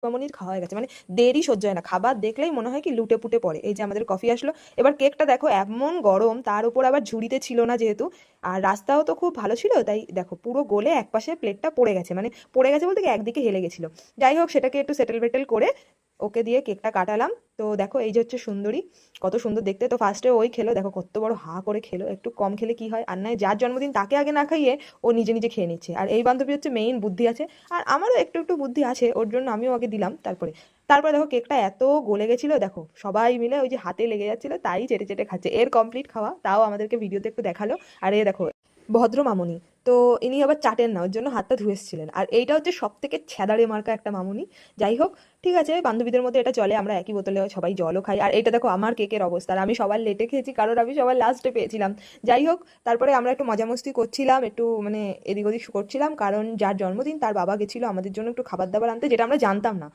মামনির খাওয়া হয়ে গেছে, মানে দেরি সহ্য হয় না, খাবার দেখলেই মনে হয় কি লুটে পুটে পড়ে। এই যে আমাদের কফি আসলো, এবার কেকটা দেখো এমন গরম, তার উপর আবার ঝুড়িতে ছিল না যেহেতু, আর রাস্তাও তো খুব ভালো ছিল, তাই দেখো পুরো গলে একপাশে প্লেটটা পড়ে গেছে, মানে পড়ে গেছে বলতে কি একদিকে হেলে গেছিল। যাই হোক, সেটাকে একটু সেটেল বেটেল করে ওকে দিয়ে কেকটা কাটালাম। তো দেখো এই যে হচ্ছে সুন্দরী, কত সুন্দর দেখতে। তো ফার্স্টে ওই খেলো, দেখো কত বড় হা করে খেলো, একটু কম খেলে কি হয়, আর নয় যার জন্মদিন তাকে আগে না খাইয়ে ও নিজে নিজে খেয়ে নিচ্ছে। আর এই বান্ধবী হচ্ছে মেইন বুদ্ধি আছে, আর আমারও একটু একটু বুদ্ধি আছে, ওর জন্য আমিও আগে দিলাম। তারপরে তারপরে দেখো কেকটা এত গলে গেছিল, দেখো সবাই মিলে ওই যে হাতে লেগে যাচ্ছিল তাই চেটে চেটে খাচ্ছে। এর কমপ্লিট খাওয়া, তাও আমাদেরকে ভিডিওতে একটু দেখালো। আর এ দেখো ভদ্র মামুনি, তো ইনি আবার চাটেন না, ওর জন্য হাতটা ধুয়ে এসেছিলেন। আর এইটা হচ্ছে সব থেকে ছ্যাদাড়ে মার্কা একটা মামুনি। যাই হোক, ঠিক আছে, বান্ধবীদের মধ্যে এটা চলে, আমরা একই বোতলে সবাই জলও খাই। আর এইটা দেখো আমার কেকের অবস্থা, আর আমি সবার লেটে খেয়েছি কারণ আমি সবার লাস্টে পেয়েছিলাম। যাই হোক, তারপরে আমরা একটু মজা মস্তি করছিলাম, একটু মানে এদিক ওদিক করছিলাম, কারণ যার জন্মদিন তার বাবা গেছিল আমাদের জন্য একটু খাবার দাবার আনতে, যেটা আমরা জানতাম না।